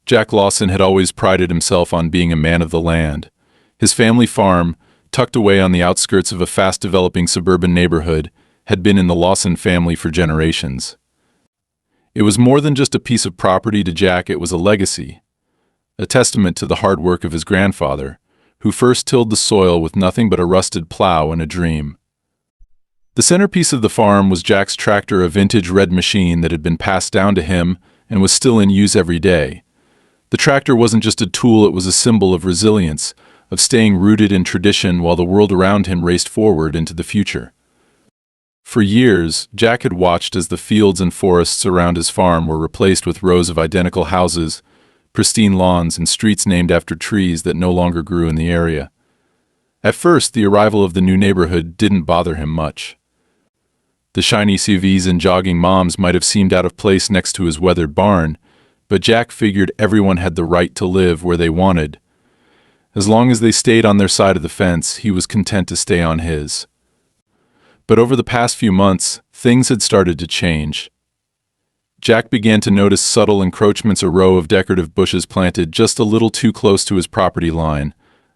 Jack Lawson had always prided himself on being a man of the land. His family farm, tucked away on the outskirts of a fast-developing suburban neighborhood, had been in the Lawson family for generations. It was more than just a piece of property to Jack, it was a legacy, a testament to the hard work of his grandfather, who first tilled the soil with nothing but a rusted plow and a dream. The centerpiece of the farm was Jack's tractor, a vintage red machine that had been passed down to him and was still in use every day. The tractor wasn't just a tool, it was a symbol of resilience, of staying rooted in tradition while the world around him raced forward into the future. For years, Jack had watched as the fields and forests around his farm were replaced with rows of identical houses, pristine lawns, and streets named after trees that no longer grew in the area. At first, the arrival of the new neighborhood didn't bother him much. The shiny SUVs and jogging moms might have seemed out of place next to his weathered barn, but Jack figured everyone had the right to live where they wanted. As long as they stayed on their side of the fence, he was content to stay on his. But over the past few months, things had started to change. Jack began to notice subtle encroachments, a row of decorative bushes planted just a little too close to his property line,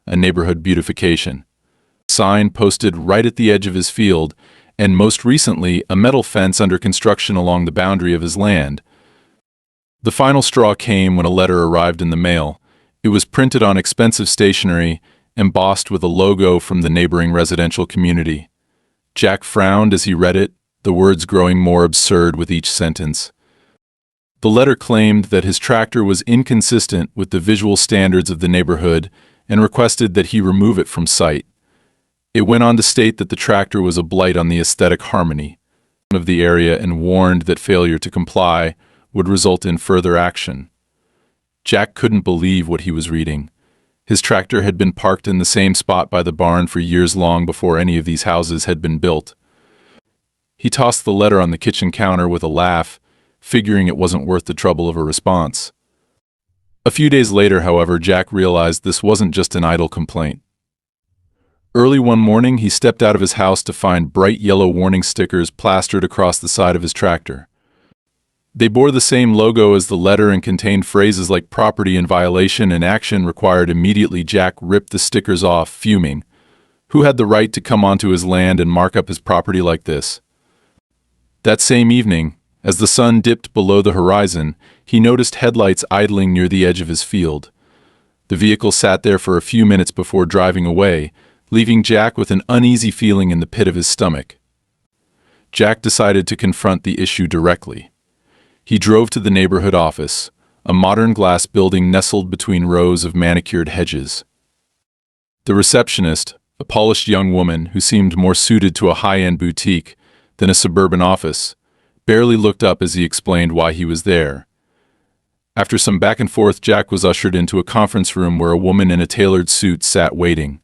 a neighborhood beautification sign posted right at the edge of his field, and most recently, a metal fence under construction along the boundary of his land. The final straw came when a letter arrived in the mail. It was printed on expensive stationery, embossed with a logo from the neighboring residential community. Jack frowned as he read it, the words growing more absurd with each sentence. The letter claimed that his tractor was inconsistent with the visual standards of the neighborhood and requested that he remove it from sight. It went on to state that the tractor was a blight on the aesthetic harmony of the area and warned that failure to comply would result in further action. Jack couldn't believe what he was reading. His tractor had been parked in the same spot by the barn for years, long before any of these houses had been built. He tossed the letter on the kitchen counter with a laugh, figuring it wasn't worth the trouble of a response. A few days later, however, Jack realized this wasn't just an idle complaint. Early one morning, he stepped out of his house to find bright yellow warning stickers plastered across the side of his tractor. They bore the same logo as the letter and contained phrases like property in violation and action required immediately. Jack ripped the stickers off, fuming. Who had the right to come onto his land and mark up his property like this? That same evening, as the sun dipped below the horizon, he noticed headlights idling near the edge of his field. The vehicle sat there for a few minutes before driving away, leaving Jack with an uneasy feeling in the pit of his stomach. Jack decided to confront the issue directly. He drove to the neighborhood office, a modern glass building nestled between rows of manicured hedges. The receptionist, a polished young woman who seemed more suited to a high-end boutique than a suburban office, barely looked up as he explained why he was there. After some back and forth, Jack was ushered into a conference room where a woman in a tailored suit sat waiting.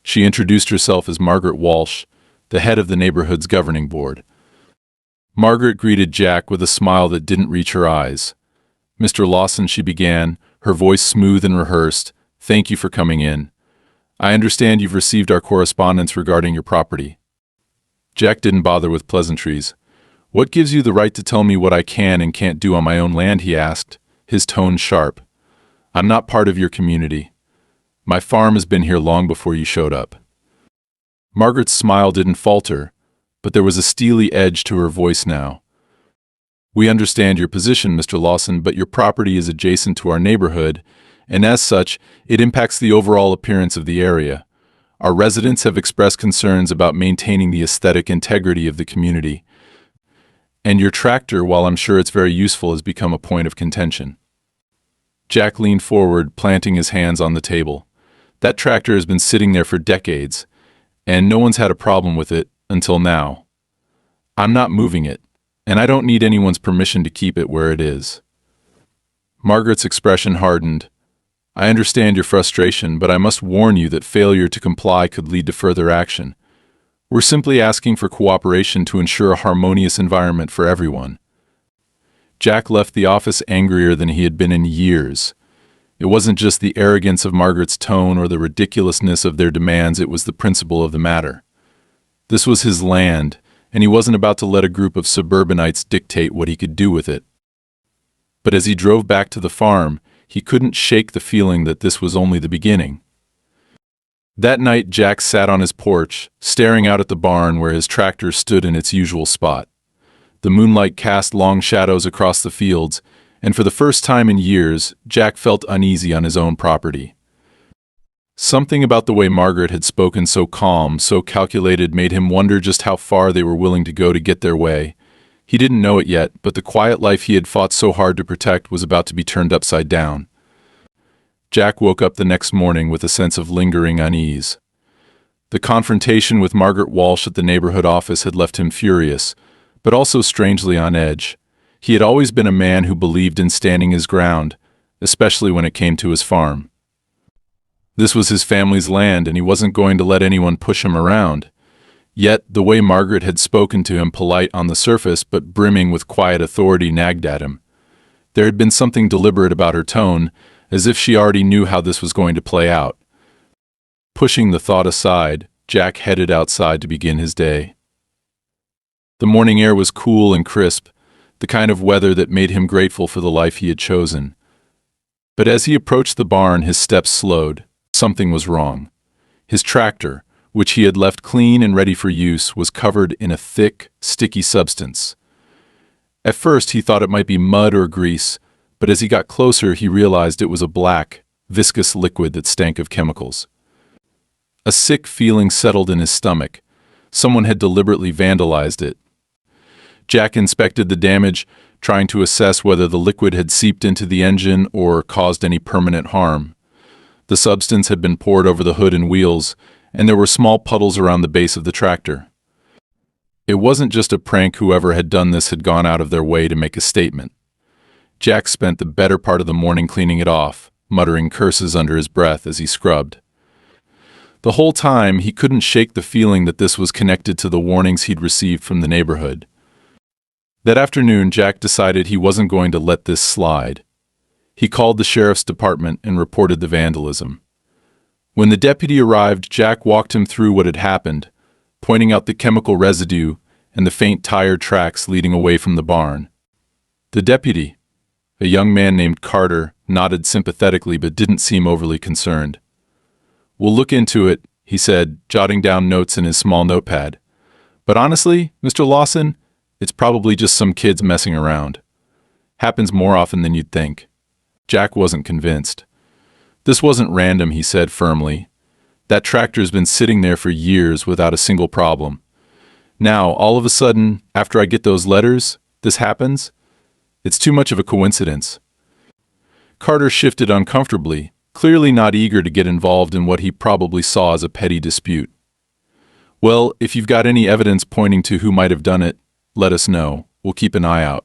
She introduced herself as Margaret Walsh, the head of the neighborhood's governing board. Margaret greeted Jack with a smile that didn't reach her eyes. "Mr. Lawson," she began, her voice smooth and rehearsed, "thank you for coming in. I understand you've received our correspondence regarding your property." Jack didn't bother with pleasantries. "What gives you the right to tell me what I can and can't do on my own land?" he asked, his tone sharp. "I'm not part of your community. My farm has been here long before you showed up." Margaret's smile didn't falter, but there was a steely edge to her voice now. "We understand your position, Mr. Lawson, but your property is adjacent to our neighborhood, and as such, it impacts the overall appearance of the area. Our residents have expressed concerns about maintaining the aesthetic integrity of the community. And your tractor, while I'm sure it's very useful, has become a point of contention." Jack leaned forward, planting his hands on the table. "That tractor has been sitting there for decades, and no one's had a problem with it until now. I'm not moving it, and I don't need anyone's permission to keep it where it is." Margaret's expression hardened. "I understand your frustration, but I must warn you that failure to comply could lead to further action. We're simply asking for cooperation to ensure a harmonious environment for everyone." Jack left the office angrier than he had been in years. It wasn't just the arrogance of Margaret's tone or the ridiculousness of their demands, it was the principle of the matter. This was his land, and he wasn't about to let a group of suburbanites dictate what he could do with it. But as he drove back to the farm, he couldn't shake the feeling that this was only the beginning. That night, Jack sat on his porch, staring out at the barn where his tractor stood in its usual spot. The moonlight cast long shadows across the fields, and for the first time in years, Jack felt uneasy on his own property. Something about the way Margaret had spoken so calm, so calculated, made him wonder just how far they were willing to go to get their way. He didn't know it yet, but the quiet life he had fought so hard to protect was about to be turned upside down. Jack woke up the next morning with a sense of lingering unease. The confrontation with Margaret Walsh at the neighborhood office had left him furious, but also strangely on edge. He had always been a man who believed in standing his ground, especially when it came to his farm. This was his family's land, and he wasn't going to let anyone push him around. Yet, the way Margaret had spoken to him, polite on the surface but brimming with quiet authority, nagged at him. There had been something deliberate about her tone, as if she already knew how this was going to play out. Pushing the thought aside, Jack headed outside to begin his day. The morning air was cool and crisp, the kind of weather that made him grateful for the life he had chosen. But as he approached the barn, his steps slowed. Something was wrong. His tractor, which he had left clean and ready for use, was covered in a thick, sticky substance. At first he thought it might be mud or grease, but as he got closer he realized it was a black, viscous liquid that stank of chemicals. A sick feeling settled in his stomach. Someone had deliberately vandalized it. Jack inspected the damage, trying to assess whether the liquid had seeped into the engine or caused any permanent harm. The substance had been poured over the hood and wheels, and there were small puddles around the base of the tractor. It wasn't just a prank. Whoever had done this had gone out of their way to make a statement. Jack spent the better part of the morning cleaning it off, muttering curses under his breath as he scrubbed. The whole time, he couldn't shake the feeling that this was connected to the warnings he'd received from the neighborhood. That afternoon, Jack decided he wasn't going to let this slide. He called the sheriff's department and reported the vandalism. When the deputy arrived, Jack walked him through what had happened, pointing out the chemical residue and the faint tire tracks leading away from the barn. The deputy, a young man named Carter, nodded sympathetically but didn't seem overly concerned. "We'll look into it," he said, jotting down notes in his small notepad. "But honestly, Mr. Lawson, it's probably just some kids messing around. Happens more often than you'd think." Jack wasn't convinced. "This wasn't random," he said firmly. "That tractor's been sitting there for years without a single problem. Now, all of a sudden, after I get those letters, this happens? It's too much of a coincidence." Carter shifted uncomfortably, clearly not eager to get involved in what he probably saw as a petty dispute. "Well, if you've got any evidence pointing to who might have done it, let us know. We'll keep an eye out."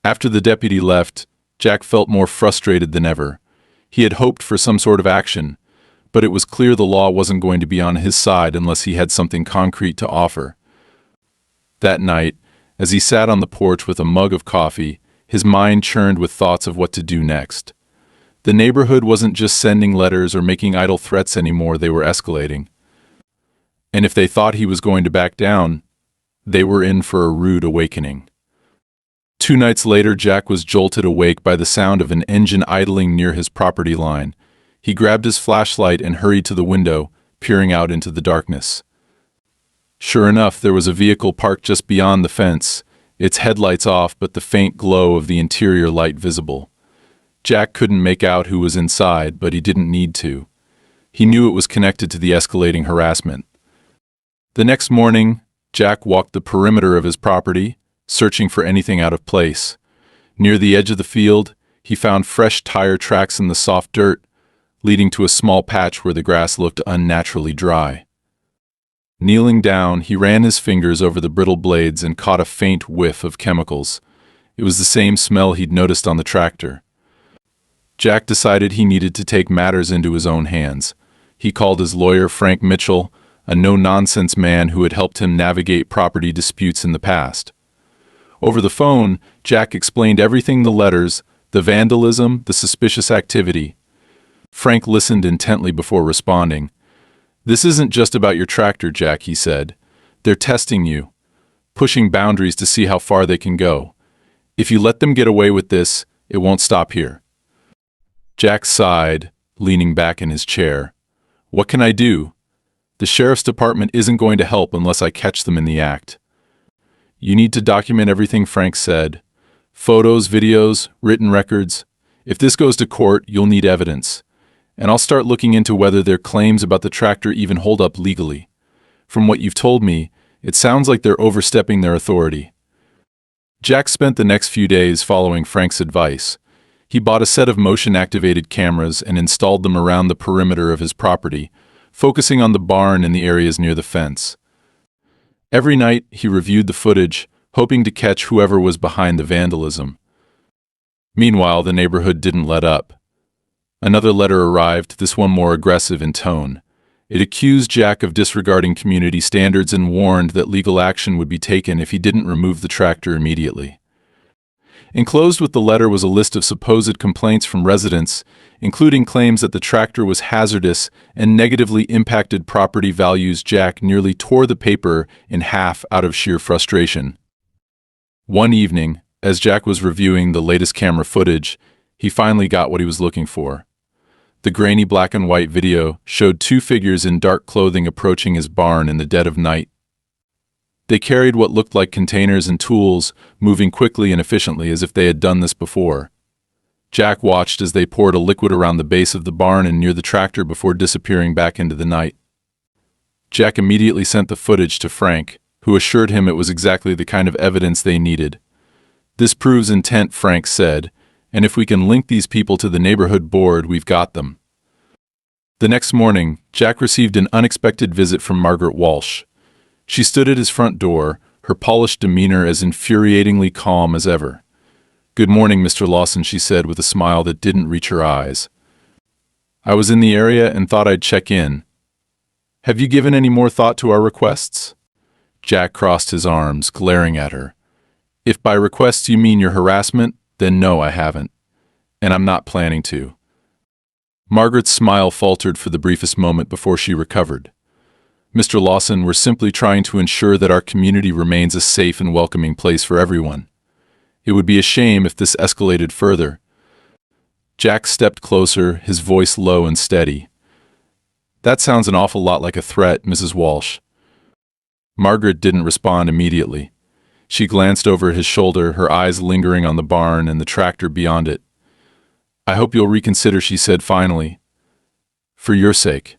After the deputy left, Jack felt more frustrated than ever. He had hoped for some sort of action, but it was clear the law wasn't going to be on his side unless he had something concrete to offer. That night, as he sat on the porch with a mug of coffee, his mind churned with thoughts of what to do next. The neighborhood wasn't just sending letters or making idle threats anymore, they were escalating. And if they thought he was going to back down, they were in for a rude awakening. 2 nights later, Jack was jolted awake by the sound of an engine idling near his property line. He grabbed his flashlight and hurried to the window, peering out into the darkness. Sure enough, there was a vehicle parked just beyond the fence, its headlights off but the faint glow of the interior light visible. Jack couldn't make out who was inside, but he didn't need to. He knew it was connected to the escalating harassment. The next morning, Jack walked the perimeter of his property, searching for anything out of place. Near the edge of the field, he found fresh tire tracks in the soft dirt, leading to a small patch where the grass looked unnaturally dry. Kneeling down, he ran his fingers over the brittle blades and caught a faint whiff of chemicals. It was the same smell he'd noticed on the tractor. Jack decided he needed to take matters into his own hands. He called his lawyer, Frank Mitchell, a no-nonsense man who had helped him navigate property disputes in the past. Over the phone, Jack explained everything: the letters, the vandalism, the suspicious activity. Frank listened intently before responding. "This isn't just about your tractor, Jack," he said. "They're testing you, pushing boundaries to see how far they can go. If you let them get away with this, It won't stop here. Jack sighed, leaning back in his chair. What can I do? The sheriff's department isn't going to help unless I catch them in the act. You need to document everything Frank said. Photos, videos, written records. If this goes to court, you'll need evidence. And I'll start looking into whether their claims about the tractor even hold up legally. From what you've told me, it sounds like they're overstepping their authority. Jack spent the next few days following Frank's advice. He bought a set of motion-activated cameras and installed them around the perimeter of his property, focusing on the barn and the areas near the fence. Every night, he reviewed the footage, hoping to catch whoever was behind the vandalism. Meanwhile, the neighborhood didn't let up. Another letter arrived, this one more aggressive in tone. It accused Jack of disregarding community standards and warned that legal action would be taken if he didn't remove the tractor immediately. Enclosed with the letter was a list of supposed complaints from residents, including claims that the tractor was hazardous and negatively impacted property values. Jack nearly tore the paper in half out of sheer frustration. One evening, as Jack was reviewing the latest camera footage, he finally got what he was looking for. The grainy black and white video showed two figures in dark clothing approaching his barn in the dead of night. They carried what looked like containers and tools, moving quickly and efficiently as if they had done this before. Jack watched as they poured a liquid around the base of the barn and near the tractor before disappearing back into the night. Jack immediately sent the footage to Frank, who assured him it was exactly the kind of evidence they needed. This proves intent, Frank said, and if we can link these people to the neighborhood board, we've got them. The next morning, Jack received an unexpected visit from Margaret Walsh. She stood at his front door, her polished demeanor as infuriatingly calm as ever. "Good morning, Mr. Lawson," she said with a smile that didn't reach her eyes. "I was in the area and thought I'd check in. Have you given any more thought to our requests?" Jack crossed his arms, glaring at her. "If by requests you mean your harassment, then no, I haven't. And I'm not planning to." Margaret's smile faltered for the briefest moment before she recovered. "Mr. Lawson, we're simply trying to ensure that our community remains a safe and welcoming place for everyone. It would be a shame if this escalated further." Jack stepped closer, his voice low and steady. "That sounds an awful lot like a threat, Mrs. Walsh." Margaret didn't respond immediately. She glanced over his shoulder, her eyes lingering on the barn and the tractor beyond it. "I hope you'll reconsider," she said finally. "For your sake."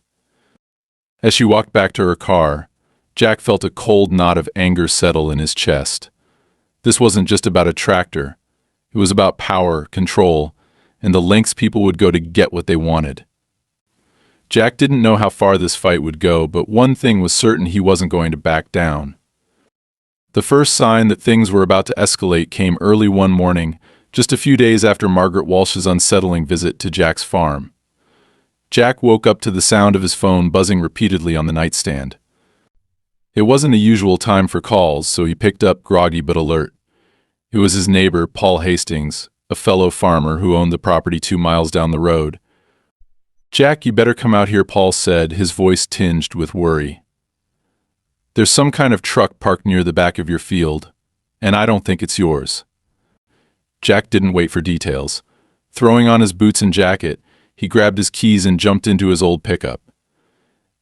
As she walked back to her car, Jack felt a cold knot of anger settle in his chest. This wasn't just about a tractor. It was about power, control, and the lengths people would go to get what they wanted. Jack didn't know how far this fight would go, but one thing was certain: he wasn't going to back down. The first sign that things were about to escalate came early one morning, just a few days after Margaret Walsh's unsettling visit to Jack's farm. Jack woke up to the sound of his phone buzzing repeatedly on the nightstand. It wasn't a usual time for calls, so he picked up, groggy but alert. It was his neighbor, Paul Hastings, a fellow farmer who owned the property 2 miles down the road. "Jack, you better come out here," Paul said, his voice tinged with worry. "There's some kind of truck parked near the back of your field, and I don't think it's yours." Jack didn't wait for details. Throwing on his boots and jacket, he grabbed his keys and jumped into his old pickup.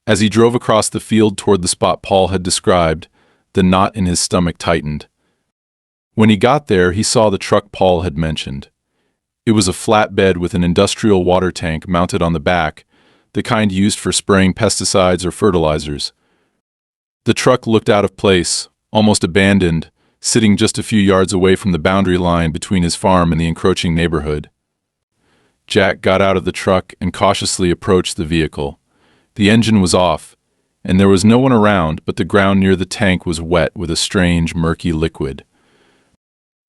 As he drove across the field toward the spot Paul had described, the knot in his stomach tightened. When he got there, he saw the truck Paul had mentioned. It was a flatbed with an industrial water tank mounted on the back, the kind used for spraying pesticides or fertilizers. The truck looked out of place, almost abandoned, sitting just a few yards away from the boundary line between his farm and the encroaching neighborhood. Jack got out of the truck and cautiously approached the vehicle. The engine was off, and there was no one around, but the ground near the tank was wet with a strange, murky liquid.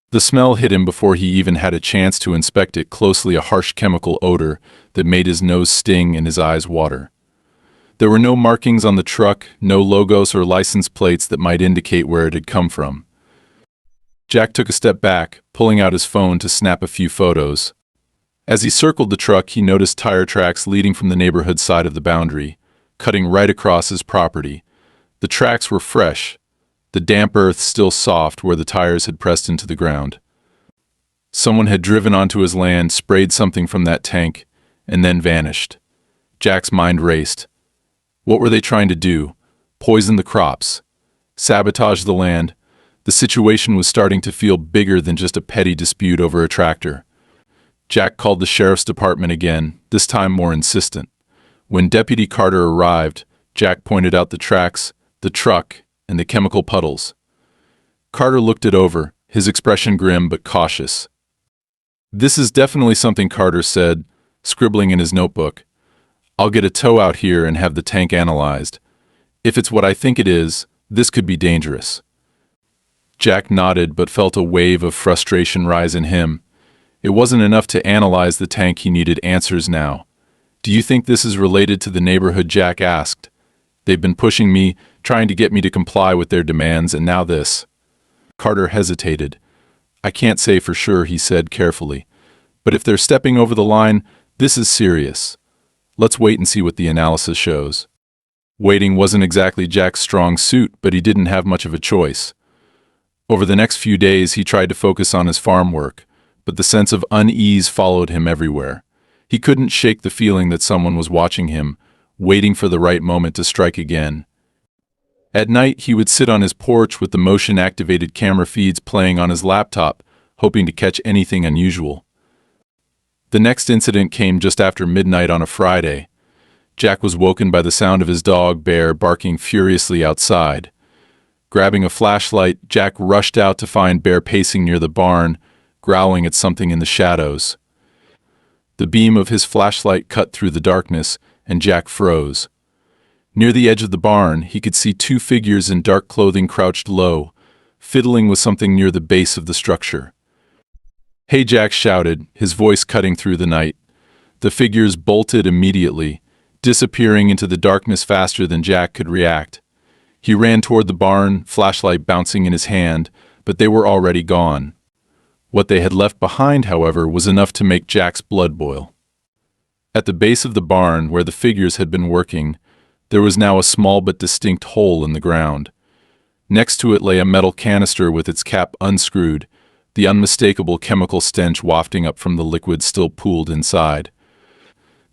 The smell hit him before he even had a chance to inspect it closely, a harsh chemical odor that made his nose sting and his eyes water. There were no markings on the truck, no logos or license plates that might indicate where it had come from. Jack took a step back, pulling out his phone to snap a few photos. As he circled the truck, he noticed tire tracks leading from the neighborhood side of the boundary, cutting right across his property. The tracks were fresh, the damp earth still soft where the tires had pressed into the ground. Someone had driven onto his land, sprayed something from that tank, and then vanished. Jack's mind raced. What were they trying to do? Poison the crops? Sabotage the land? The situation was starting to feel bigger than just a petty dispute over a tractor. Jack called the sheriff's department again, this time more insistent. When Deputy Carter arrived, Jack pointed out the tracks, the truck, and the chemical puddles. Carter looked it over, his expression grim but cautious. "This is definitely something," Carter said, scribbling in his notebook. "I'll get a tow out here and have the tank analyzed. If it's what I think it is, this could be dangerous." Jack nodded but felt a wave of frustration rise in him. It wasn't enough to analyze the tank, he needed answers now. "Do you think this is related to the neighborhood?" Jack asked. "They've been pushing me, trying to get me to comply with their demands, and now this." Carter hesitated. "I can't say for sure," he said carefully. "But if they're stepping over the line, this is serious. Let's wait and see what the analysis shows." Waiting wasn't exactly Jack's strong suit, but he didn't have much of a choice. Over the next few days, he tried to focus on his farm work, but the sense of unease followed him everywhere. He couldn't shake the feeling that someone was watching him, waiting for the right moment to strike again. At night, he would sit on his porch with the motion-activated camera feeds playing on his laptop, hoping to catch anything unusual. The next incident came just after midnight on a Friday. Jack was woken by the sound of his dog, Bear, barking furiously outside. Grabbing a flashlight, Jack rushed out to find Bear pacing near the barn, growling at something in the shadows. The beam of his flashlight cut through the darkness, and Jack froze. Near the edge of the barn, he could see two figures in dark clothing crouched low, fiddling with something near the base of the structure. "Hey," Jack shouted, his voice cutting through the night. The figures bolted immediately, disappearing into the darkness faster than Jack could react. He ran toward the barn, flashlight bouncing in his hand, but they were already gone. What they had left behind, however, was enough to make Jack's blood boil. At the base of the barn, where the figures had been working, there was now a small but distinct hole in the ground. Next to it lay a metal canister with its cap unscrewed, the unmistakable chemical stench wafting up from the liquid still pooled inside.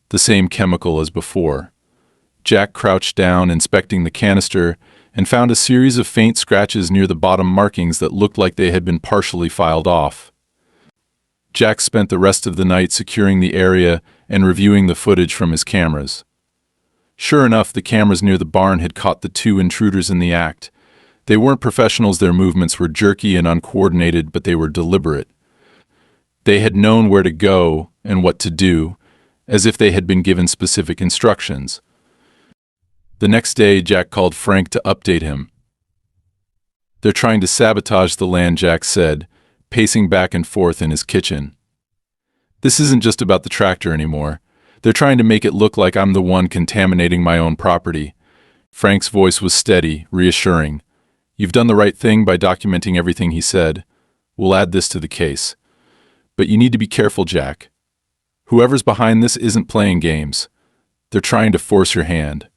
The same chemical as before. Jack crouched down, inspecting the canister, and found a series of faint scratches near the bottom markings that looked like they had been partially filed off. Jack spent the rest of the night securing the area and reviewing the footage from his cameras. Sure enough, the cameras near the barn had caught the two intruders in the act. They weren't professionals, their movements were jerky and uncoordinated, but they were deliberate. They had known where to go and what to do, as if they had been given specific instructions. The next day, Jack called Frank to update him. "They're trying to sabotage the land," Jack said, pacing back and forth in his kitchen. "This isn't just about the tractor anymore. They're trying to make it look like I'm the one contaminating my own property." Frank's voice was steady, reassuring. "You've done the right thing by documenting everything," he said. "We'll add this to the case. But you need to be careful, Jack. Whoever's behind this isn't playing games. They're trying to force your hand."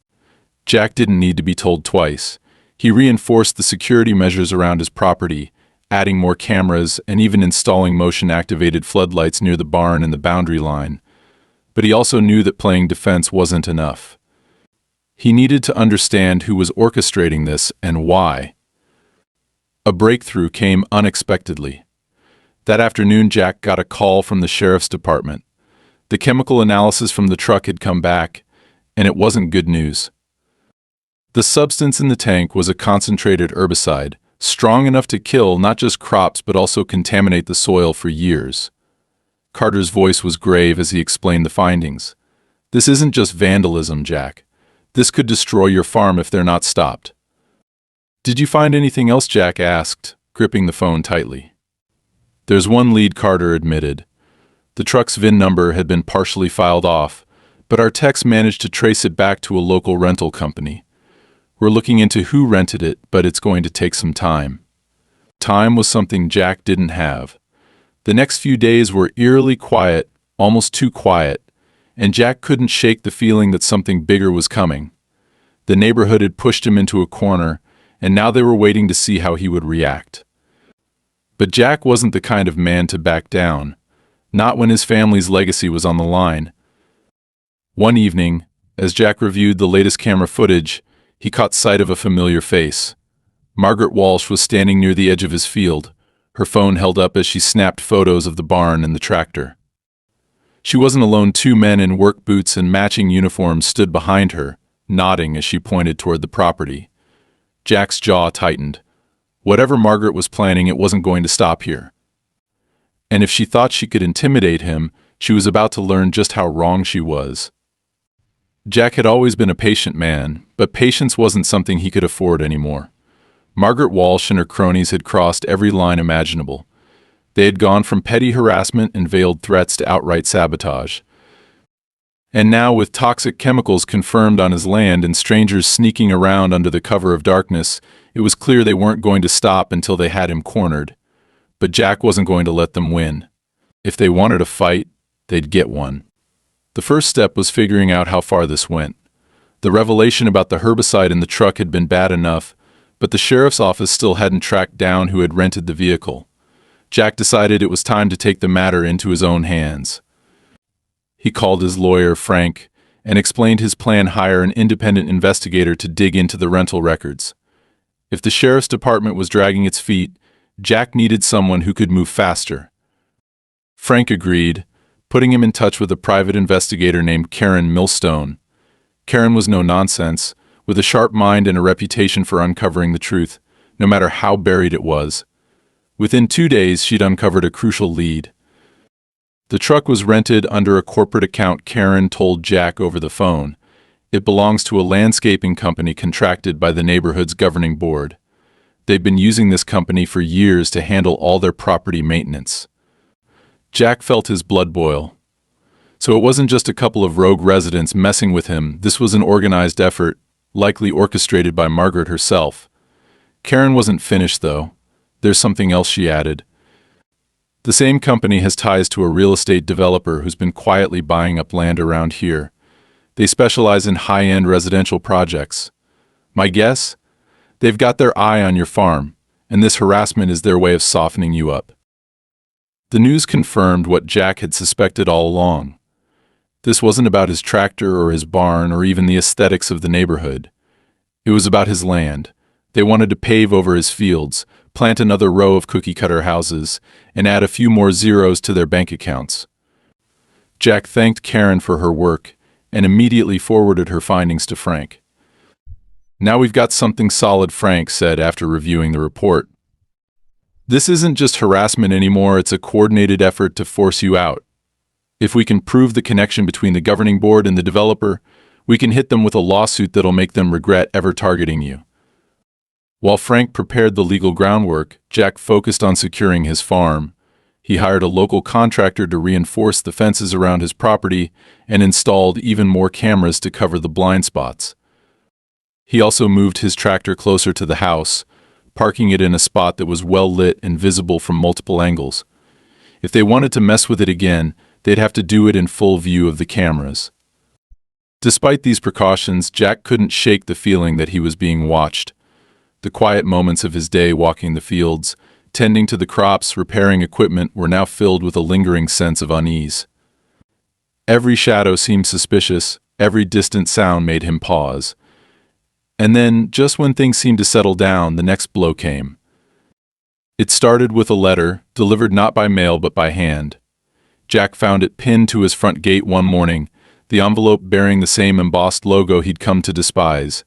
Jack didn't need to be told twice. He reinforced the security measures around his property, adding more cameras and even installing motion-activated floodlights near the barn and the boundary line. But he also knew that playing defense wasn't enough. He needed to understand who was orchestrating this and why. A breakthrough came unexpectedly. That afternoon, Jack got a call from the sheriff's department. The chemical analysis from the truck had come back, and it wasn't good news. The substance in the tank was a concentrated herbicide, strong enough to kill not just crops but also contaminate the soil for years. Carter's voice was grave as he explained the findings. "This isn't just vandalism, Jack. This could destroy your farm if they're not stopped." "Did you find anything else?" Jack asked, gripping the phone tightly. "There's one lead," Carter admitted. "The truck's VIN number had been partially filed off, but our techs managed to trace it back to a local rental company. We're looking into who rented it, but it's going to take some time." Time was something Jack didn't have. The next few days were eerily quiet, almost too quiet, and Jack couldn't shake the feeling that something bigger was coming. The neighborhood had pushed him into a corner, and now they were waiting to see how he would react. But Jack wasn't the kind of man to back down, not when his family's legacy was on the line. One evening, as Jack reviewed the latest camera footage, he caught sight of a familiar face. Margaret Walsh was standing near the edge of his field, her phone held up as she snapped photos of the barn and the tractor. She wasn't alone. Two men in work boots and matching uniforms stood behind her, nodding as she pointed toward the property. Jack's jaw tightened. Whatever Margaret was planning, it wasn't going to stop here. And if she thought she could intimidate him, she was about to learn just how wrong she was. Jack had always been a patient man, but patience wasn't something he could afford anymore. Margaret Walsh and her cronies had crossed every line imaginable. They had gone from petty harassment and veiled threats to outright sabotage. And now, with toxic chemicals confirmed on his land and strangers sneaking around under the cover of darkness, it was clear they weren't going to stop until they had him cornered. But Jack wasn't going to let them win. If they wanted a fight, they'd get one. The first step was figuring out how far this went. The revelation about the herbicide in the truck had been bad enough, but the sheriff's office still hadn't tracked down who had rented the vehicle. Jack decided it was time to take the matter into his own hands. He called his lawyer, Frank, and explained his plan to hire an independent investigator to dig into the rental records. If the sheriff's department was dragging its feet, Jack needed someone who could move faster. Frank agreed, putting him in touch with a private investigator named Karen Millstone. Karen was no nonsense, with a sharp mind and a reputation for uncovering the truth, no matter how buried it was. Within 2 days, she'd uncovered a crucial lead. The truck was rented under a corporate account Karen told Jack over the phone. It belongs to a landscaping company contracted by the neighborhood's governing board. They'd been using this company for years to handle all their property maintenance. Jack felt his blood boil. So it wasn't just a couple of rogue residents messing with him. This was an organized effort, likely orchestrated by Margaret herself. Karen wasn't finished, though. There's something else, she added. The same company has ties to a real estate developer who's been quietly buying up land around here. They specialize in high-end residential projects. My guess? They've got their eye on your farm, and this harassment is their way of softening you up. The news confirmed what Jack had suspected all along. This wasn't about his tractor or his barn or even the aesthetics of the neighborhood. It was about his land. They wanted to pave over his fields, plant another row of cookie-cutter houses, and add a few more zeros to their bank accounts. Jack thanked Karen for her work and immediately forwarded her findings to Frank. Now we've got something solid, Frank said after reviewing the report. This isn't just harassment anymore, it's a coordinated effort to force you out. If we can prove the connection between the governing board and the developer, we can hit them with a lawsuit that'll make them regret ever targeting you. While Frank prepared the legal groundwork, Jack focused on securing his farm. He hired a local contractor to reinforce the fences around his property and installed even more cameras to cover the blind spots. He also moved his tractor closer to the house, parking it in a spot that was well lit and visible from multiple angles. If they wanted to mess with it again, they'd have to do it in full view of the cameras. Despite these precautions, Jack couldn't shake the feeling that he was being watched. The quiet moments of his day walking the fields, tending to the crops, repairing equipment were now filled with a lingering sense of unease. Every shadow seemed suspicious, every distant sound made him pause. And then, just when things seemed to settle down, the next blow came. It started with a letter, delivered not by mail but by hand. Jack found it pinned to his front gate one morning, the envelope bearing the same embossed logo he'd come to despise.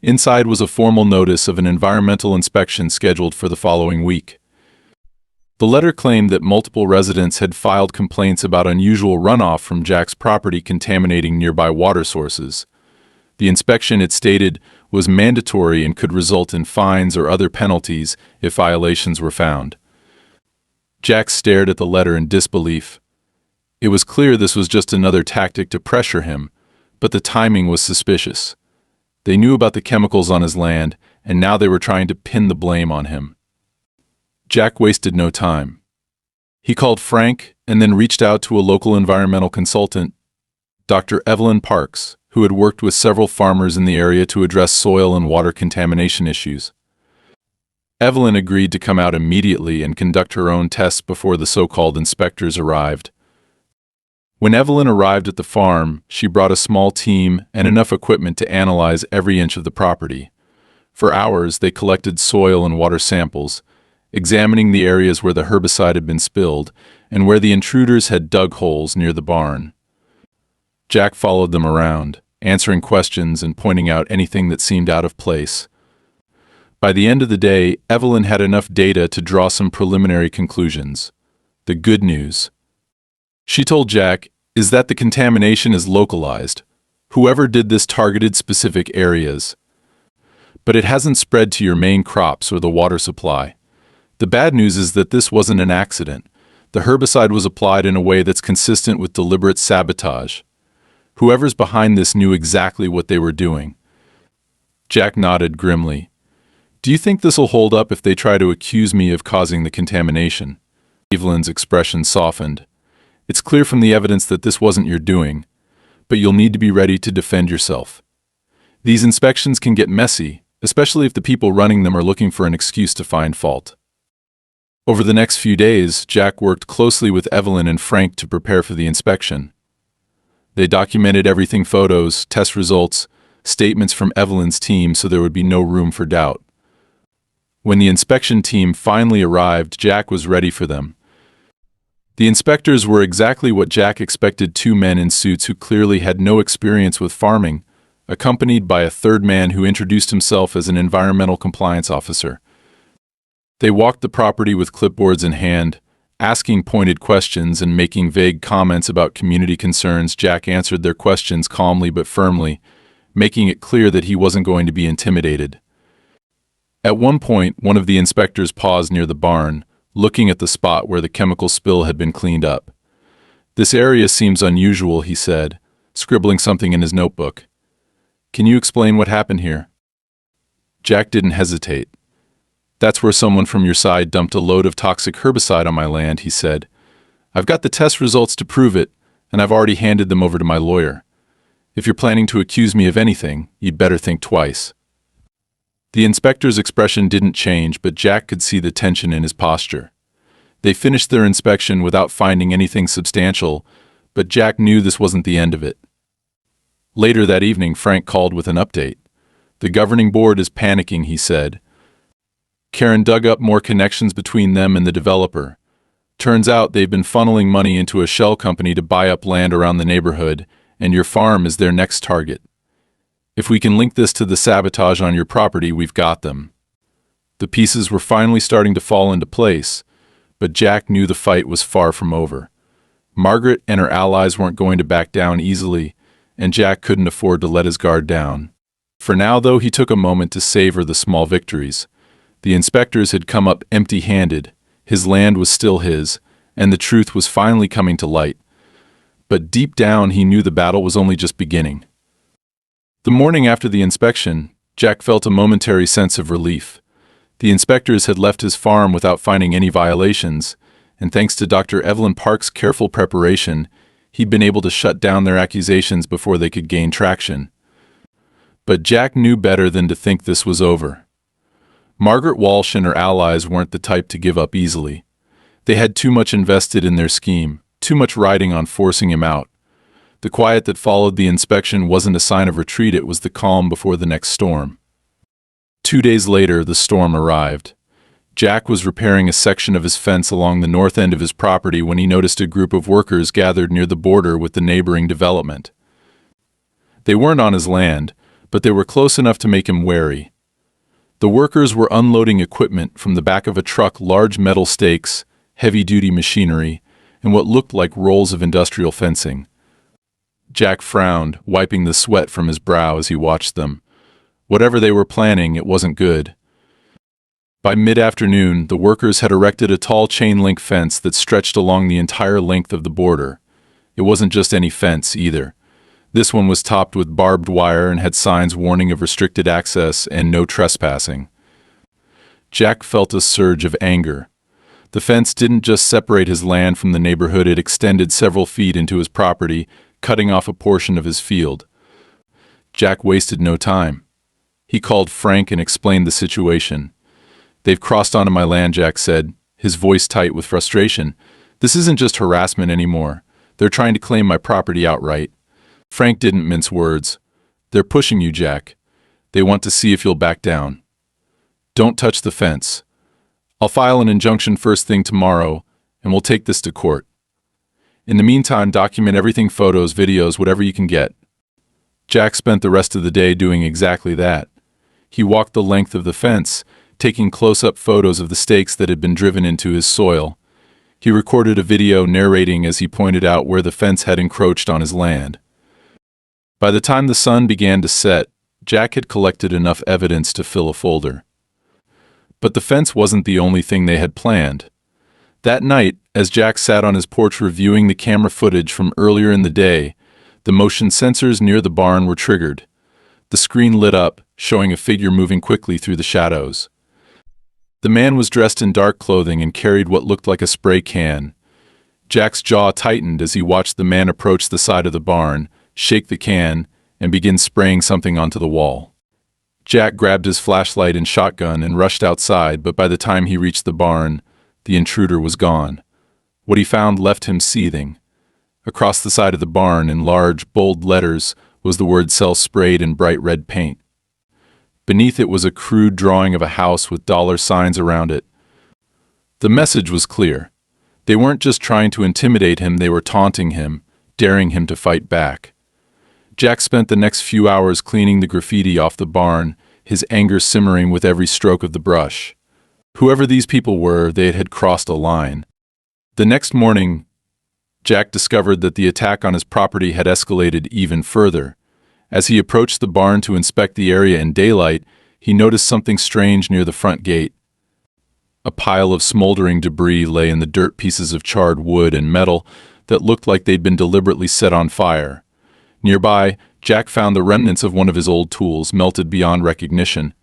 Inside was a formal notice of an environmental inspection scheduled for the following week. The letter claimed that multiple residents had filed complaints about unusual runoff from Jack's property contaminating nearby water sources. The inspection, it stated, was mandatory and could result in fines or other penalties if violations were found. Jack stared at the letter in disbelief. It was clear this was just another tactic to pressure him, but the timing was suspicious. They knew about the chemicals on his land, and now they were trying to pin the blame on him. Jack wasted no time. He called Frank and then reached out to a local environmental consultant, Dr. Evelyn Parks, who had worked with several farmers in the area to address soil and water contamination issues. Evelyn agreed to come out immediately and conduct her own tests before the so-called inspectors arrived. When Evelyn arrived at the farm, she brought a small team and enough equipment to analyze every inch of the property. For hours, they collected soil and water samples, examining the areas where the herbicide had been spilled and where the intruders had dug holes near the barn. Jack followed them around, answering questions and pointing out anything that seemed out of place. By the end of the day, Evelyn had enough data to draw some preliminary conclusions. The good news, she told Jack, is that the contamination is localized. Whoever did this targeted specific areas. But it hasn't spread to your main crops or the water supply. The bad news is that this wasn't an accident. The herbicide was applied in a way that's consistent with deliberate sabotage. Whoever's behind this knew exactly what they were doing. Jack nodded grimly. Do you think this'll hold up if they try to accuse me of causing the contamination? Evelyn's expression softened. It's clear from the evidence that this wasn't your doing, but you'll need to be ready to defend yourself. These inspections can get messy, especially if the people running them are looking for an excuse to find fault. Over the next few days, Jack worked closely with Evelyn and Frank to prepare for the inspection. They documented everything: photos, test results, statements from Evelyn's team, so there would be no room for doubt. When the inspection team finally arrived, Jack was ready for them. The inspectors were exactly what Jack expected: two men in suits who clearly had no experience with farming, accompanied by a third man who introduced himself as an environmental compliance officer. They walked the property with clipboards in hand, asking pointed questions and making vague comments about community concerns. Jack answered their questions calmly but firmly, making it clear that he wasn't going to be intimidated. At one point, one of the inspectors paused near the barn, looking at the spot where the chemical spill had been cleaned up. This area seems unusual, he said, scribbling something in his notebook. Can you explain what happened here? Jack didn't hesitate. That's where someone from your side dumped a load of toxic herbicide on my land, he said. I've got the test results to prove it, and I've already handed them over to my lawyer. If you're planning to accuse me of anything, you'd better think twice. The inspector's expression didn't change, but Jack could see the tension in his posture. They finished their inspection without finding anything substantial, but Jack knew this wasn't the end of it. Later that evening, Frank called with an update. The governing board is panicking, he said. Karen dug up more connections between them and the developer. Turns out they've been funneling money into a shell company to buy up land around the neighborhood, and your farm is their next target. If we can link this to the sabotage on your property, we've got them. The pieces were finally starting to fall into place, but Jack knew the fight was far from over. Margaret and her allies weren't going to back down easily, and Jack couldn't afford to let his guard down. For now, though, he took a moment to savor the small victories. The inspectors had come up empty-handed, his land was still his, and the truth was finally coming to light. But deep down, he knew the battle was only just beginning. The morning after the inspection, Jack felt a momentary sense of relief. The inspectors had left his farm without finding any violations, and thanks to Dr. Evelyn Park's careful preparation, he'd been able to shut down their accusations before they could gain traction. But Jack knew better than to think this was over. Margaret Walsh and her allies weren't the type to give up easily. They had too much invested in their scheme, too much riding on forcing him out. The quiet that followed the inspection wasn't a sign of retreat, it was the calm before the next storm. 2 days later, the storm arrived. Jack was repairing a section of his fence along the north end of his property when he noticed a group of workers gathered near the border with the neighboring development. They weren't on his land, but they were close enough to make him wary. The workers were unloading equipment from the back of a truck: large metal stakes, heavy-duty machinery, and what looked like rolls of industrial fencing. Jack frowned, wiping the sweat from his brow as he watched them. Whatever they were planning, it wasn't good. By mid-afternoon, the workers had erected a tall chain-link fence that stretched along the entire length of the border. It wasn't just any fence, either. This one was topped with barbed wire and had signs warning of restricted access and no trespassing. Jack felt a surge of anger. The fence didn't just separate his land from the neighborhood, it extended several feet into his property, cutting off a portion of his field. Jack wasted no time. He called Frank and explained the situation. "They've crossed onto my land," Jack said, his voice tight with frustration. "This isn't just harassment anymore. They're trying to claim my property outright." Frank didn't mince words. "They're pushing you, Jack. They want to see if you'll back down. Don't touch the fence. I'll file an injunction first thing tomorrow, and we'll take this to court. In the meantime, document everything, photos, videos, whatever you can get." Jack spent the rest of the day doing exactly that. He walked the length of the fence, taking close-up photos of the stakes that had been driven into his soil. He recorded a video narrating as he pointed out where the fence had encroached on his land. By the time the sun began to set, Jack had collected enough evidence to fill a folder. But the fence wasn't the only thing they had planned. That night, as Jack sat on his porch reviewing the camera footage from earlier in the day, the motion sensors near the barn were triggered. The screen lit up, showing a figure moving quickly through the shadows. The man was dressed in dark clothing and carried what looked like a spray can. Jack's jaw tightened as he watched the man approach the side of the barn, shake the can, and begin spraying something onto the wall. Jack grabbed his flashlight and shotgun and rushed outside, but by the time he reached the barn, the intruder was gone. What he found left him seething. Across the side of the barn, in large, bold letters, was the word "sell" sprayed in bright red paint. Beneath it was a crude drawing of a house with dollar signs around it. The message was clear. They weren't just trying to intimidate him, they were taunting him, daring him to fight back. Jack spent the next few hours cleaning the graffiti off the barn, his anger simmering with every stroke of the brush. Whoever these people were, they had crossed a line. The next morning, Jack discovered that the attack on his property had escalated even further. As he approached the barn to inspect the area in daylight, he noticed something strange near the front gate. A pile of smoldering debris lay in the dirt, pieces of charred wood and metal that looked like they'd been deliberately set on fire. Nearby, Jack found the remnants of one of his old tools, melted beyond recognition.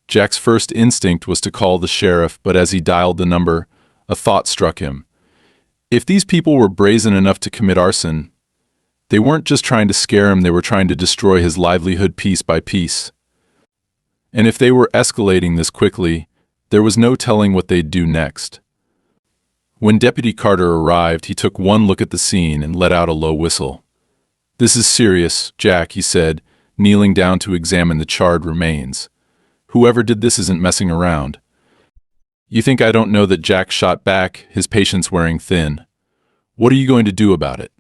Jack's first instinct was to call the sheriff, but as he dialed the number, a thought struck him. If these people were brazen enough to commit arson, they weren't just trying to scare him, they were trying to destroy his livelihood piece by piece. And if they were escalating this quickly, there was no telling what they'd do next. When Deputy Carter arrived, he took one look at the scene and let out a low whistle. "This is serious, Jack," he said, kneeling down to examine the charred remains. "Whoever did this isn't messing around." "You think I don't know that?" Jack shot back, his patience wearing thin. "What are you going to do about it?"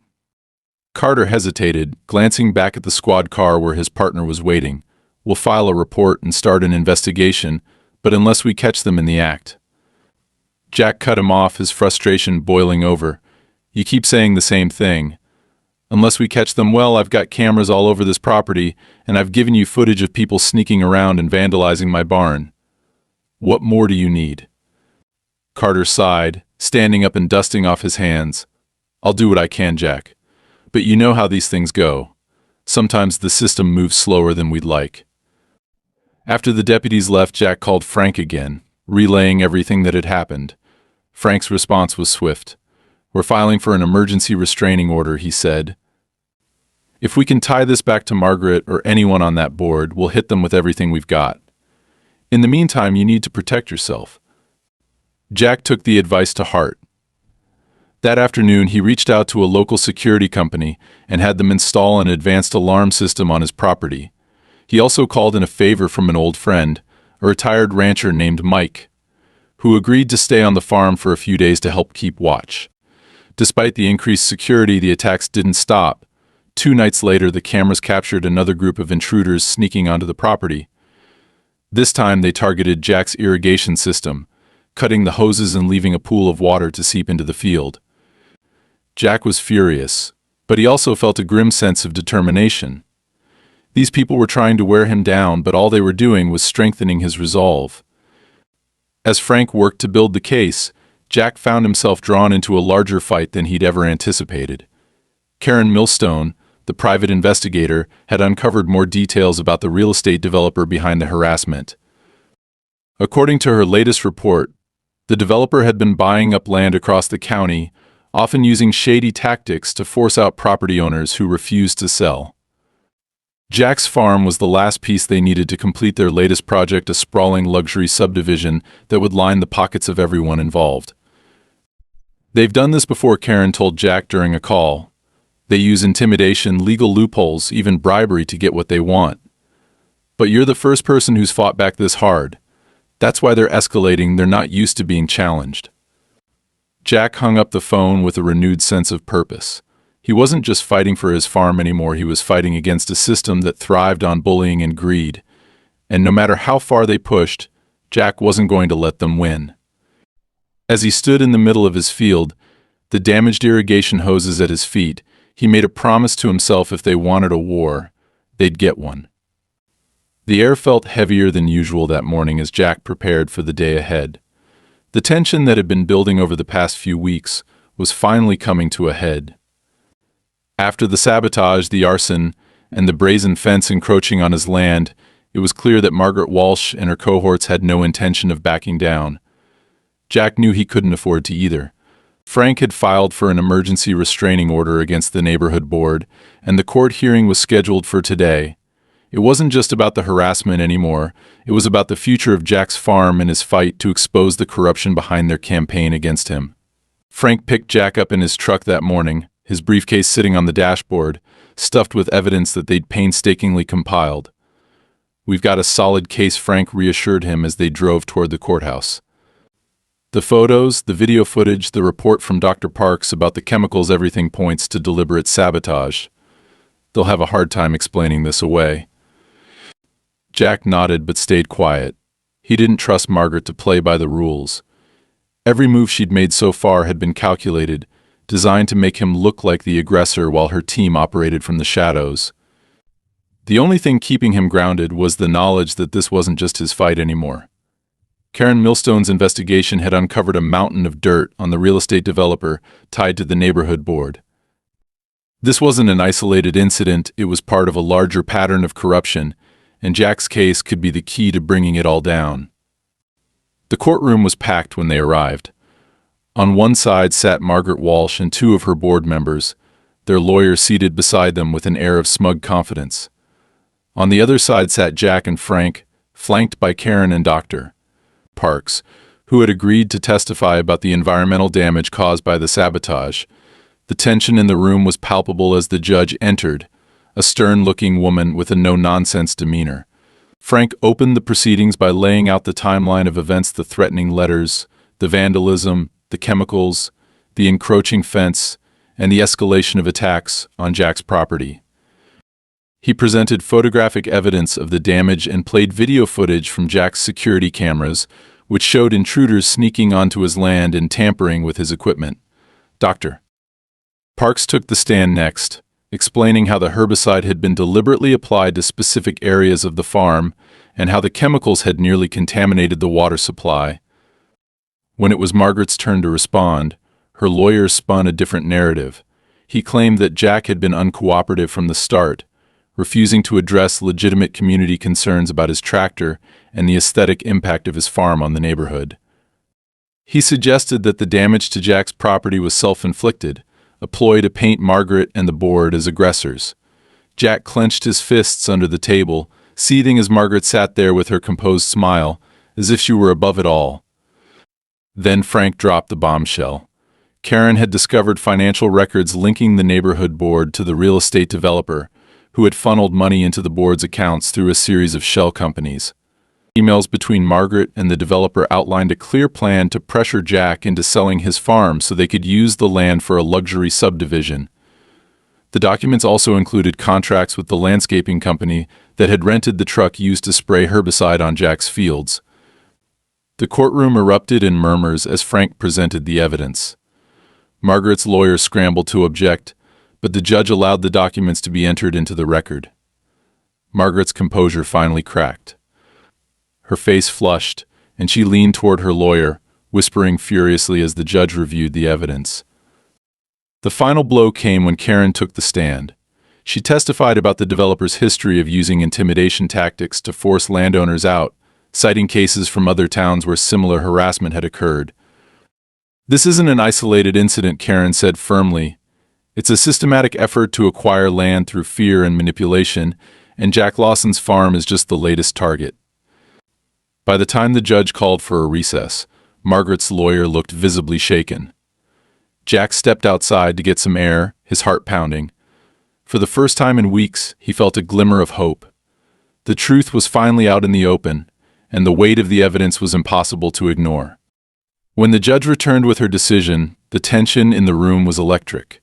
Carter hesitated, glancing back at the squad car where his partner was waiting. "We'll file a report and start an investigation, but unless we catch them in the act." Jack cut him off, his frustration boiling over. "You keep saying the same thing. Unless we catch them, well, I've got cameras all over this property, and I've given you footage of people sneaking around and vandalizing my barn. What more do you need?" Carter sighed, standing up and dusting off his hands. "I'll do what I can, Jack. But you know how these things go. Sometimes the system moves slower than we'd like." After the deputies left, Jack called Frank again, relaying everything that had happened. Frank's response was swift. "We're filing for an emergency restraining order," he said. "If we can tie this back to Margaret or anyone on that board, we'll hit them with everything we've got. In the meantime, you need to protect yourself." Jack took the advice to heart. That afternoon, he reached out to a local security company and had them install an advanced alarm system on his property. He also called in a favor from an old friend, a retired rancher named Mike, who agreed to stay on the farm for a few days to help keep watch. Despite the increased security, the attacks didn't stop. 2 nights later, the cameras captured another group of intruders sneaking onto the property. This time, they targeted Jack's irrigation system, cutting the hoses and leaving a pool of water to seep into the field. Jack was furious, but he also felt a grim sense of determination. These people were trying to wear him down, but all they were doing was strengthening his resolve. As Frank worked to build the case, Jack found himself drawn into a larger fight than he'd ever anticipated. Karen Millstone, the private investigator, had uncovered more details about the real estate developer behind the harassment. According to her latest report, the developer had been buying up land across the county, often using shady tactics to force out property owners who refused to sell. Jack's farm was the last piece they needed to complete their latest project, a sprawling luxury subdivision that would line the pockets of everyone involved. "They've done this before," Karen told Jack during a call. "They use intimidation, legal loopholes, even bribery to get what they want. But you're the first person who's fought back this hard. That's why they're escalating. They're not used to being challenged." Jack hung up the phone with a renewed sense of purpose. He wasn't just fighting for his farm anymore, he was fighting against a system that thrived on bullying and greed. And no matter how far they pushed, Jack wasn't going to let them win. As he stood in the middle of his field, the damaged irrigation hoses at his feet, he made a promise to himself if they wanted a war, they'd get one. The air felt heavier than usual that morning as Jack prepared for the day ahead. The tension that had been building over the past few weeks was finally coming to a head. After the sabotage, the arson, and the brazen fence encroaching on his land, it was clear that Margaret Walsh and her cohorts had no intention of backing down. Jack knew he couldn't afford to either. Frank had filed for an emergency restraining order against the neighborhood board, and the court hearing was scheduled for today. It wasn't just about the harassment anymore, it was about the future of Jack's farm and his fight to expose the corruption behind their campaign against him. Frank picked Jack up in his truck that morning, his briefcase sitting on the dashboard, stuffed with evidence that they'd painstakingly compiled. "We've got a solid case," Frank reassured him as they drove toward the courthouse. The photos, the video footage, the report from Dr. Parks about the chemicals, everything points to deliberate sabotage. They'll have a hard time explaining this away. Jack nodded but stayed quiet. He didn't trust Margaret to play by the rules. Every move she'd made so far had been calculated, designed to make him look like the aggressor while her team operated from the shadows. The only thing keeping him grounded was the knowledge that this wasn't just his fight anymore. Karen Millstone's investigation had uncovered a mountain of dirt on the real estate developer tied to the neighborhood board. This wasn't an isolated incident, it was part of a larger pattern of corruption, and Jack's case could be the key to bringing it all down. The courtroom was packed when they arrived. On one side sat Margaret Walsh and two of her board members, their lawyer seated beside them with an air of smug confidence. On the other side sat Jack and Frank, flanked by Karen and Dr. Parks, who had agreed to testify about the environmental damage caused by the sabotage. The tension in the room was palpable as the judge entered, a stern-looking woman with a no-nonsense demeanor. Frank opened the proceedings by laying out the timeline of events: the threatening letters, the vandalism, the chemicals, the encroaching fence, and the escalation of attacks on Jack's property. He presented photographic evidence of the damage and played video footage from Jack's security cameras, which showed intruders sneaking onto his land and tampering with his equipment. Dr. Parks took the stand next, explaining how the herbicide had been deliberately applied to specific areas of the farm and how the chemicals had nearly contaminated the water supply. When it was Margaret's turn to respond, her lawyer spun a different narrative. He claimed that Jack had been uncooperative from the start, refusing to address legitimate community concerns about his tractor and the aesthetic impact of his farm on the neighborhood. He suggested that the damage to Jack's property was self-inflicted, a ploy to paint Margaret and the board as aggressors. Jack clenched his fists under the table, seething as Margaret sat there with her composed smile, as if she were above it all. Then Frank dropped the bombshell. Karen had discovered financial records linking the neighborhood board to the real estate developer, who had funneled money into the board's accounts through a series of shell companies. Emails between Margaret and the developer outlined a clear plan to pressure Jack into selling his farm so they could use the land for a luxury subdivision. The documents also included contracts with the landscaping company that had rented the truck used to spray herbicide on Jack's fields. The courtroom erupted in murmurs as Frank presented the evidence. Margaret's lawyer scrambled to object, but the judge allowed the documents to be entered into the record. Margaret's composure finally cracked. Her face flushed, and she leaned toward her lawyer, whispering furiously as the judge reviewed the evidence. The final blow came when Karen took the stand. She testified about the developer's history of using intimidation tactics to force landowners out, citing cases from other towns where similar harassment had occurred. "This isn't an isolated incident," Karen said firmly. "It's a systematic effort to acquire land through fear and manipulation, and Jack Lawson's farm is just the latest target. By the time the judge called for a recess, Margaret's lawyer looked visibly shaken. Jack stepped outside to get some air, his heart pounding. For the first time in weeks, he felt a glimmer of hope. The truth was finally out in the open, and the weight of the evidence was impossible to ignore. When the judge returned with her decision, the tension in the room was electric.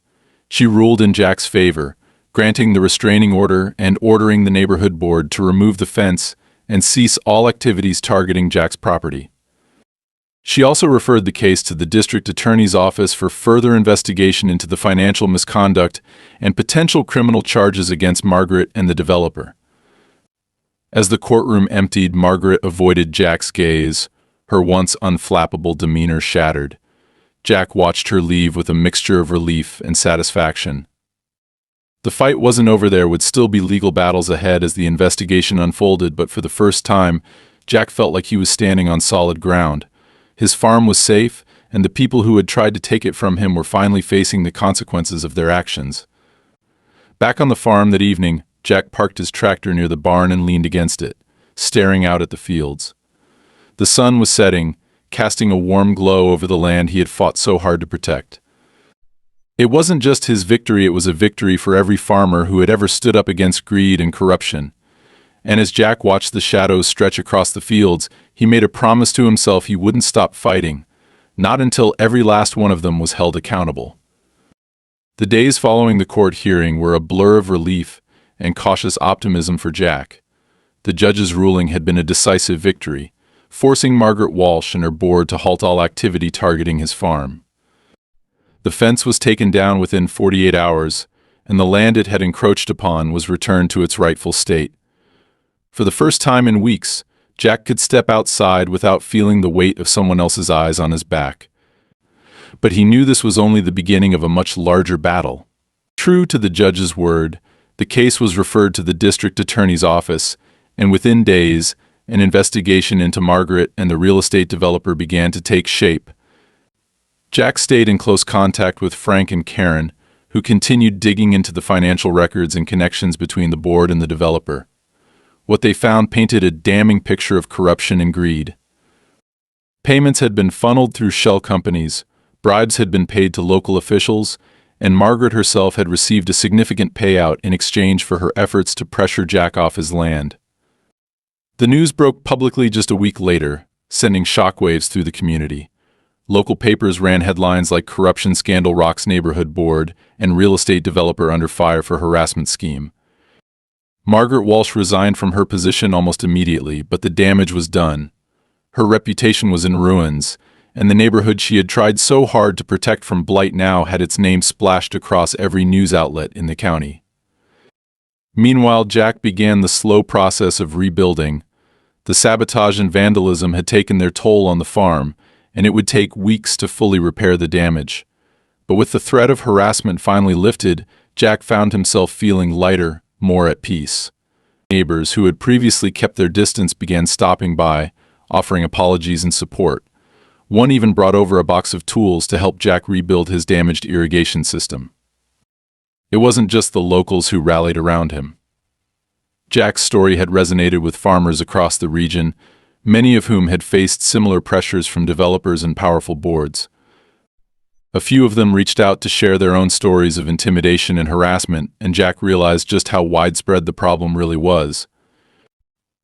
She ruled in Jack's favor, granting the restraining order and ordering the neighborhood board to remove the fence and cease all activities targeting Jack's property. She also referred the case to the district attorney's office for further investigation into the financial misconduct and potential criminal charges against Margaret and the developer. As the courtroom emptied, Margaret avoided Jack's gaze, her once unflappable demeanor shattered. Jack watched her leave with a mixture of relief and satisfaction. The fight wasn't over. There would still be legal battles ahead as the investigation unfolded, but for the first time, Jack felt like he was standing on solid ground. His farm was safe, and the people who had tried to take it from him were finally facing the consequences of their actions. Back on the farm that evening, Jack parked his tractor near the barn and leaned against it, staring out at the fields. The sun was setting, casting a warm glow over the land he had fought so hard to protect. It wasn't just his victory, it was a victory for every farmer who had ever stood up against greed and corruption. And as Jack watched the shadows stretch across the fields, he made a promise to himself he wouldn't stop fighting, not until every last one of them was held accountable. The days following the court hearing were a blur of relief and cautious optimism for Jack. The judge's ruling had been a decisive victory, forcing Margaret Walsh and her board to halt all activity targeting his farm. The fence was taken down within 48 hours, and the land it had encroached upon was returned to its rightful state. For the first time in weeks, Jack could step outside without feeling the weight of someone else's eyes on his back. But he knew this was only the beginning of a much larger battle. True to the judge's word, the case was referred to the district attorney's office, and within days, an investigation into Margaret and the real estate developer began to take shape. Jack stayed in close contact with Frank and Karen, who continued digging into the financial records and connections between the board and the developer. What they found painted a damning picture of corruption and greed. Payments had been funneled through shell companies, bribes had been paid to local officials, and Margaret herself had received a significant payout in exchange for her efforts to pressure Jack off his land. The news broke publicly just a week later, sending shockwaves through the community. Local papers ran headlines like "Corruption Scandal Rocks Neighborhood Board" and "Real Estate Developer Under Fire for Harassment Scheme." Margaret Walsh resigned from her position almost immediately, but the damage was done. Her reputation was in ruins, and the neighborhood she had tried so hard to protect from blight now had its name splashed across every news outlet in the county. Meanwhile, Jack began the slow process of rebuilding. The sabotage and vandalism had taken their toll on the farm, and it would take weeks to fully repair the damage. But with the threat of harassment finally lifted, Jack found himself feeling lighter, more at peace. Neighbors who had previously kept their distance began stopping by, offering apologies and support. One even brought over a box of tools to help Jack rebuild his damaged irrigation system. It wasn't just the locals who rallied around him. Jack's story had resonated with farmers across the region, many of whom had faced similar pressures from developers and powerful boards. A few of them reached out to share their own stories of intimidation and harassment, and Jack realized just how widespread the problem really was.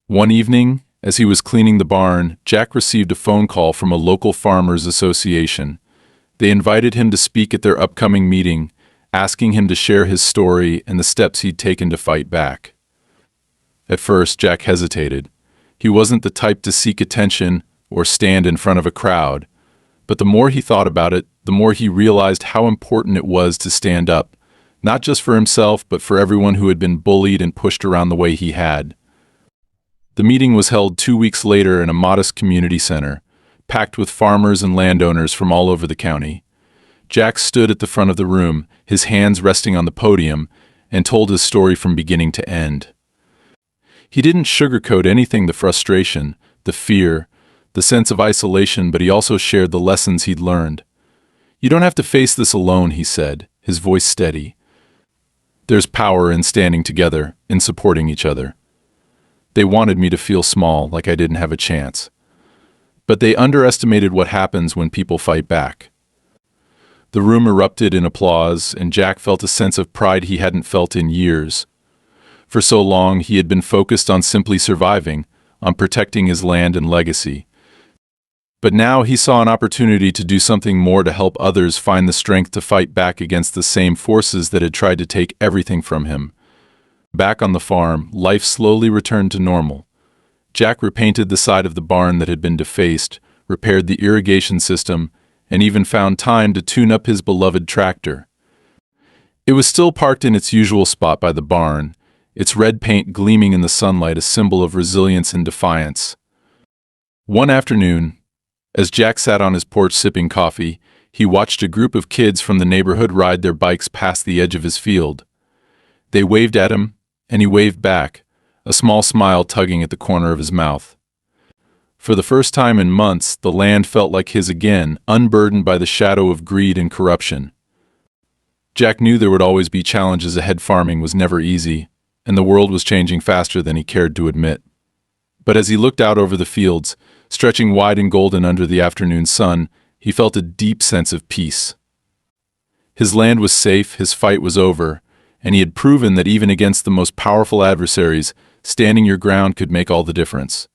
One evening, as he was cleaning the barn, Jack received a phone call from a local farmers association. They invited him to speak at their upcoming meeting, asking him to share his story and the steps he'd taken to fight back. At first, Jack hesitated. He wasn't the type to seek attention or stand in front of a crowd, but the more he thought about it, the more he realized how important it was to stand up, not just for himself, but for everyone who had been bullied and pushed around the way he had. The meeting was held 2 weeks later in a modest community center, packed with farmers and landowners from all over the county. Jack stood at the front of the room, his hands resting on the podium, and told his story from beginning to end. He didn't sugarcoat anything: the frustration, the fear, the sense of isolation, but he also shared the lessons he'd learned. "You don't have to face this alone," he said, his voice steady. There's power in standing together, in supporting each other. They wanted me to feel small, like I didn't have a chance. But they underestimated what happens when people fight back. The room erupted in applause, and Jack felt a sense of pride he hadn't felt in years. For so long, he had been focused on simply surviving, on protecting his land and legacy. But now he saw an opportunity to do something more to help others find the strength to fight back against the same forces that had tried to take everything from him. Back on the farm, life slowly returned to normal. Jack repainted the side of the barn that had been defaced, repaired the irrigation system, and even found time to tune up his beloved tractor. It was still parked in its usual spot by the barn, its red paint gleaming in the sunlight, a symbol of resilience and defiance. One afternoon, as Jack sat on his porch sipping coffee, he watched a group of kids from the neighborhood ride their bikes past the edge of his field. They waved at him, and he waved back, a small smile tugging at the corner of his mouth. For the first time in months, the land felt like his again, unburdened by the shadow of greed and corruption. Jack knew there would always be challenges ahead. Farming was never easy, and the world was changing faster than he cared to admit. But as he looked out over the fields, stretching wide and golden under the afternoon sun, he felt a deep sense of peace. His land was safe, his fight was over, and he had proven that even against the most powerful adversaries, standing your ground could make all the difference.